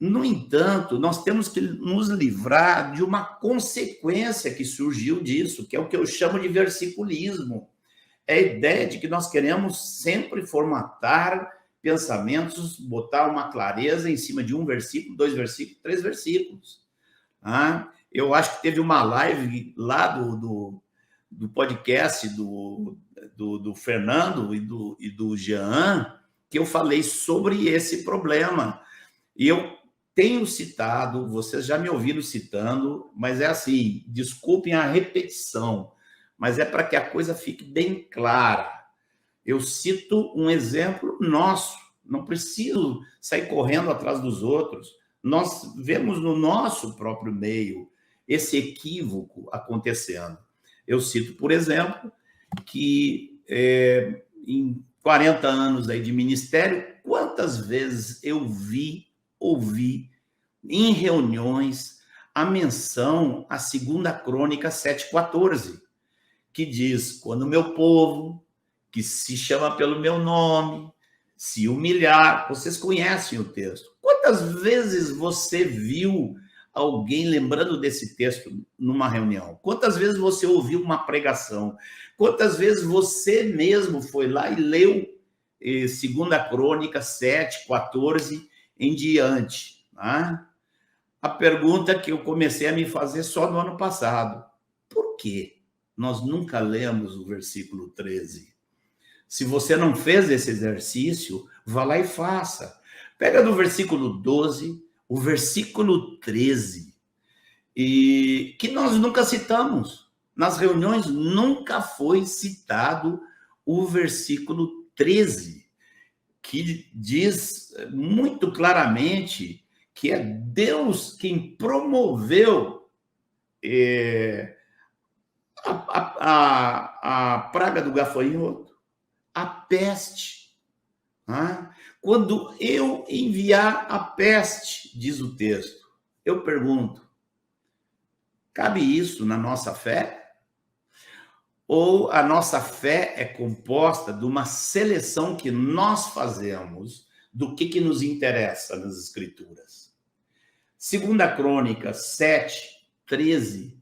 No entanto, nós temos que nos livrar de uma consequência que surgiu disso, que é o que eu chamo de versiculismo. É a ideia de que nós queremos sempre formatar pensamentos, botar uma clareza em cima de um versículo, 2 versículos, 3 versículos. Eu acho que teve uma live lá do podcast do Fernando e do Jean, que eu falei sobre esse problema. E eu tenho citado, vocês já me ouviram citando, mas é assim, desculpem a repetição, mas é para que a coisa fique bem clara. Eu cito um exemplo nosso, não preciso sair correndo atrás dos outros. Nós vemos no nosso próprio meio esse equívoco acontecendo. Eu cito, por exemplo, que em 40 anos aí de ministério, quantas vezes eu ouvi em reuniões a menção à 2 Crônicas 7,14, que diz: quando o meu povo, que se chama pelo meu nome, se humilhar. Vocês conhecem o texto. Quantas vezes você viu alguém lembrando desse texto numa reunião? Quantas vezes você ouviu uma pregação? Quantas vezes você mesmo foi lá e leu 2 Crônicas 7,14 em diante? A pergunta que eu comecei a me fazer só no ano passado: por quê nós nunca lemos o versículo 13? Se você não fez esse exercício, vá lá e faça. Pega do versículo 12, o versículo 13, e que nós nunca citamos. Nas reuniões nunca foi citado o versículo 13, que diz muito claramente que é Deus quem promoveu a praga do gafanhoto, a peste. Quando eu enviar a peste, diz o texto, eu pergunto: cabe isso na nossa fé? Ou a nossa fé é composta de uma seleção que nós fazemos do que nos interessa nas Escrituras? 2 Crônicas 7,13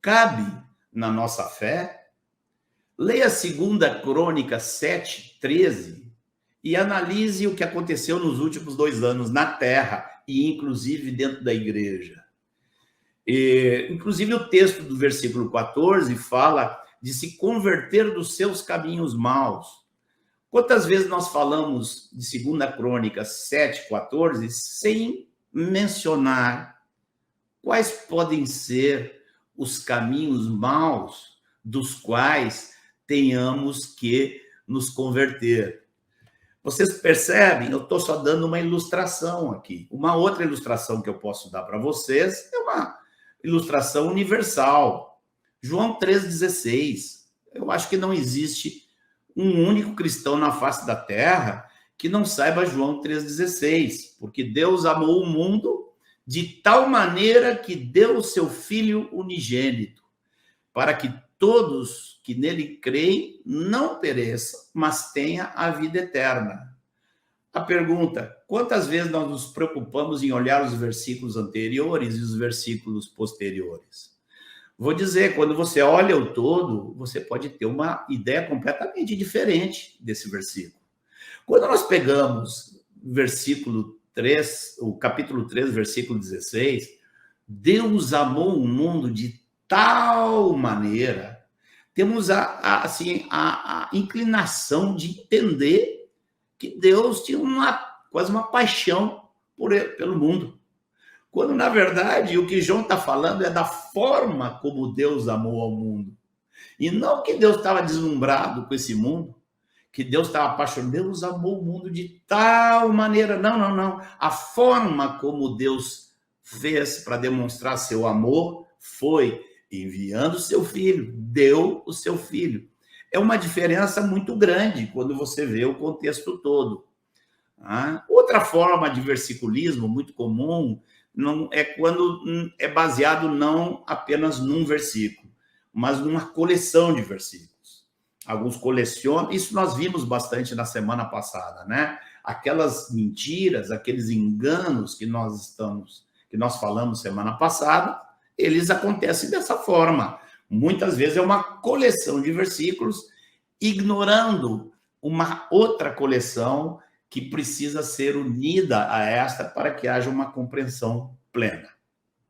cabe na nossa fé? Leia 2 Crônicas 7,13 e analise o que aconteceu nos últimos 2 anos na Terra e, inclusive, dentro da igreja. Inclusive, o texto do versículo 14 fala de se converter dos seus caminhos maus. Quantas vezes nós falamos de 2 Crônicas 7,14 sem mencionar quais podem ser os caminhos maus dos quais tenhamos que nos converter? Vocês percebem? Eu estou só dando uma ilustração aqui. Uma outra ilustração que eu posso dar para vocês é uma ilustração universal. João 3,16. Eu acho que não existe um único cristão na face da terra que não saiba João 3,16, porque Deus amou o mundo de tal maneira que deu o seu Filho unigênito, para que todos que nele creem não pereçam, mas tenha a vida eterna. A pergunta: quantas vezes nós nos preocupamos em olhar os versículos anteriores e os versículos posteriores? Vou dizer, quando você olha o todo, você pode ter uma ideia completamente diferente desse versículo. Quando nós pegamos versículo 3, o capítulo 3, versículo 16, Deus amou o mundo de tal maneira, temos a inclinação de entender que Deus tinha quase uma paixão pelo mundo. Quando, na verdade, o que João está falando é da forma como Deus amou ao mundo. E não que Deus estava deslumbrado com esse mundo, que Deus estava apaixonado. Deus amou o mundo de tal maneira. Não. A forma como Deus fez para demonstrar seu amor foi enviando o seu filho, deu o seu filho. É uma diferença muito grande quando você vê o contexto todo. Outra forma de versiculismo muito comum é quando é baseado não apenas num versículo, mas numa coleção de versículos. Alguns colecionam, isso nós vimos bastante na semana passada, né? aquelas mentiras, aqueles enganos que nós falamos semana passada, eles acontecem dessa forma. Muitas vezes é uma coleção de versículos, ignorando uma outra coleção que precisa ser unida a esta para que haja uma compreensão plena.